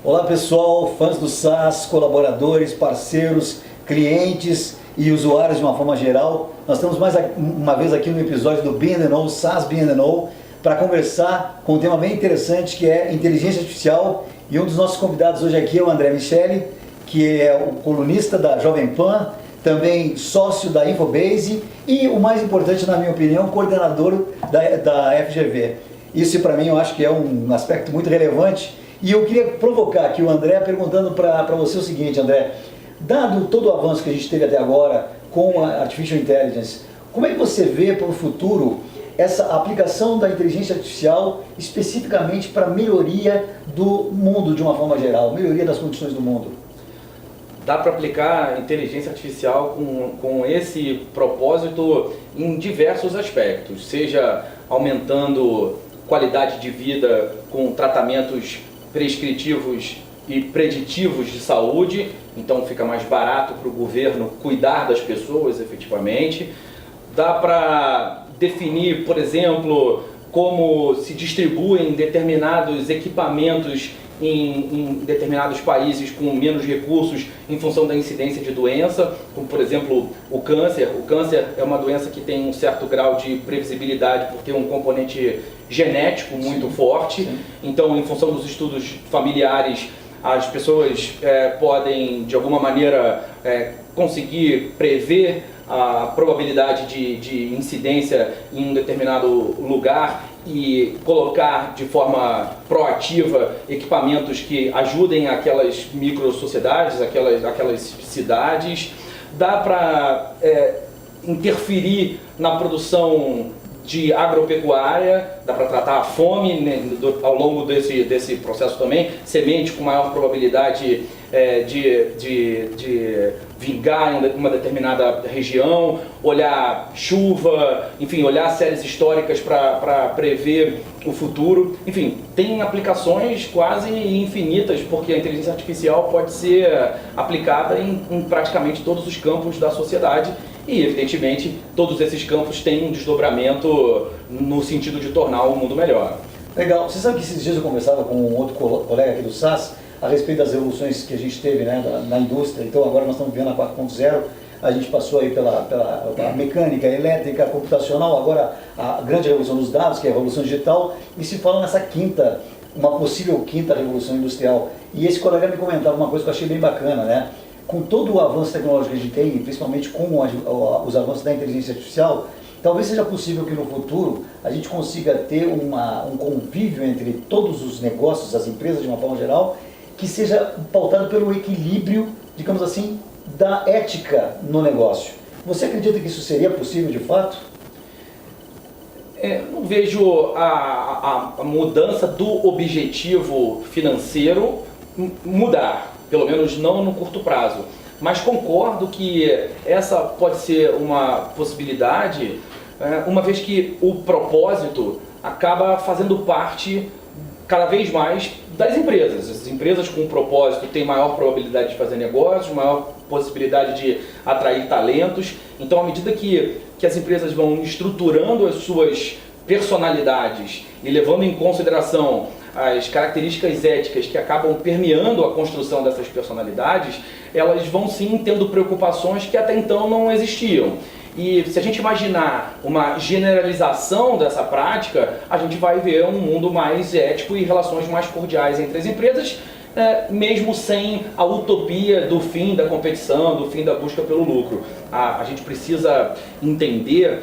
Olá pessoal, fãs do SaaS, colaboradores, parceiros, clientes e usuários de uma forma geral. Nós estamos mais uma vez aqui no episódio do B&O, SaaS B&O, para conversar com um tema bem interessante que é inteligência artificial. E um dos nossos convidados hoje aqui é o André Micheli, que é o colunista da Jovem Pan, também sócio da Infobase e, o mais importante na minha opinião, coordenador da FGV. Isso para mim eu acho que é um aspecto muito relevante. E eu queria provocar aqui o André perguntando para você o seguinte, André, dado todo o avanço que a gente teve até agora com a Artificial Intelligence, como é que você vê para o futuro essa aplicação da inteligência artificial especificamente para a melhoria do mundo de uma forma geral, melhoria das condições do mundo? Dá para aplicar inteligência artificial com esse propósito em diversos aspectos, seja aumentando qualidade de vida com tratamentos prescritivos e preditivos de saúde, então fica mais barato para o governo cuidar das pessoas efetivamente. Dá para definir, por exemplo, como se distribuem determinados equipamentos em determinados países com menos recursos em função da incidência de doença, como por exemplo o câncer. O câncer é uma doença que tem um certo grau de previsibilidade por ter um componente genético muito forte. Sim. Então, em função dos estudos familiares, as pessoas podem de alguma maneira conseguir prever a probabilidade de incidência em um determinado lugar e colocar de forma proativa equipamentos que ajudem aquelas micro-sociedades, aquelas cidades. Dá para interferir na produção de agropecuária, dá para tratar a fome, né, ao longo desse processo também, semente com maior probabilidade de vingar em uma determinada região, olhar chuva, enfim, olhar séries históricas para prever o futuro. Enfim, tem aplicações quase infinitas, porque a inteligência artificial pode ser aplicada em praticamente todos os campos da sociedade. E, evidentemente, todos esses campos têm um desdobramento no sentido de tornar o mundo melhor. Legal. Você sabe que esses dias eu conversava com um outro colega aqui do SaaS a respeito das revoluções que a gente teve, né, na indústria. Então, agora nós estamos vendo a 4.0, a gente passou aí pela mecânica, elétrica, computacional, agora a grande revolução dos dados, que é a revolução digital, e se fala nessa uma possível quinta revolução industrial. E esse colega me comentava uma coisa que eu achei bem bacana, né? Com todo o avanço tecnológico que a gente tem, principalmente com os avanços da inteligência artificial, talvez seja possível que no futuro a gente consiga ter um convívio entre todos os negócios, as empresas de uma forma geral, que seja pautado pelo equilíbrio, digamos assim, da ética no negócio. Você acredita que isso seria possível de fato? Não vejo a mudança do objetivo financeiro mudar. Pelo menos não no curto prazo. Mas concordo que essa pode ser uma possibilidade, uma vez que o propósito acaba fazendo parte cada vez mais das empresas. As empresas com propósito têm maior probabilidade de fazer negócios, maior possibilidade de atrair talentos. Então, à medida que as empresas vão estruturando as suas personalidades e levando em consideração as características éticas que acabam permeando a construção dessas personalidades, elas vão sim tendo preocupações que até então não existiam. E se a gente imaginar uma generalização dessa prática, a gente vai ver um mundo mais ético e relações mais cordiais entre as empresas, mesmo sem a utopia do fim da competição, do fim da busca pelo lucro. A gente precisa entender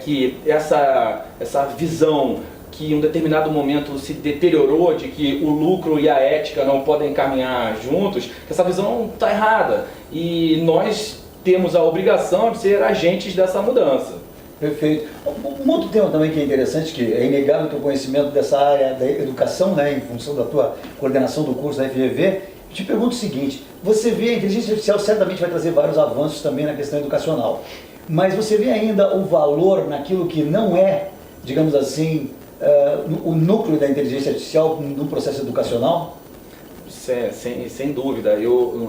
que essa visão que em um determinado momento se deteriorou, de que o lucro e a ética não podem caminhar juntos, que essa visão está errada. E nós temos a obrigação de ser agentes dessa mudança. Perfeito. Um outro tema também que é interessante, que é inegável o teu conhecimento dessa área da educação, né, em função da tua coordenação do curso da FGV, eu te pergunto o seguinte, você vê a inteligência artificial certamente vai trazer vários avanços também na questão educacional, mas você vê ainda o valor naquilo que não é, digamos assim, o núcleo da inteligência artificial no processo educacional? Sem dúvida.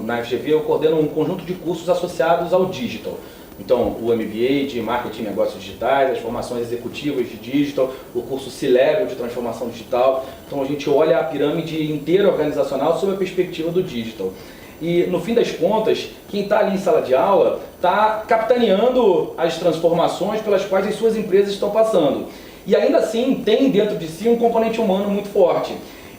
Na FGV eu coordeno um conjunto de cursos associados ao digital. Então, o MBA de Marketing e Negócios Digitais, as formações executivas de Digital, o curso C-Level de Transformação Digital. Então, a gente olha a pirâmide inteira organizacional sob a perspectiva do Digital. E, no fim das contas, quem está ali em sala de aula está capitaneando as transformações pelas quais as suas empresas estão passando. E, ainda assim, tem dentro de si um componente humano muito forte.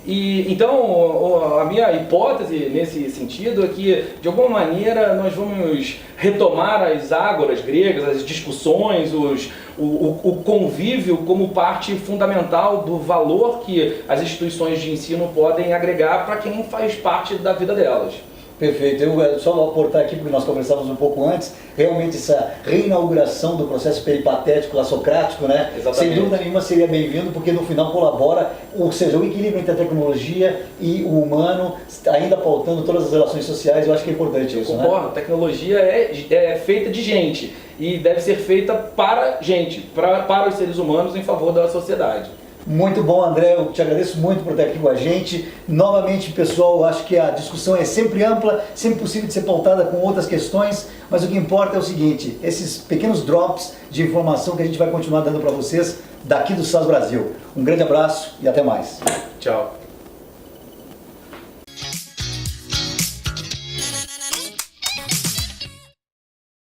E, então, a minha hipótese nesse sentido é que, de alguma maneira, nós vamos retomar as ágoras gregas, as discussões, o convívio como parte fundamental do valor que as instituições de ensino podem agregar para quem faz parte da vida delas. Perfeito. Eu só vou aportar aqui, porque nós conversávamos um pouco antes, realmente essa reinauguração do processo peripatético lá socrático, né? Exatamente. Sem dúvida nenhuma seria bem-vindo, porque no final colabora, ou seja, o equilíbrio entre a tecnologia e o humano, ainda pautando todas as relações sociais. Eu acho que é importante isso, né? Concordo, tecnologia é feita de gente e deve ser feita para gente, para os seres humanos em favor da sociedade. Muito bom, André, eu te agradeço muito por estar aqui com a gente. Novamente, pessoal, eu acho que a discussão é sempre ampla, sempre possível de ser pautada com outras questões, mas o que importa é o seguinte, esses pequenos drops de informação que a gente vai continuar dando para vocês daqui do SAS Brasil. Um grande abraço e até mais. Tchau.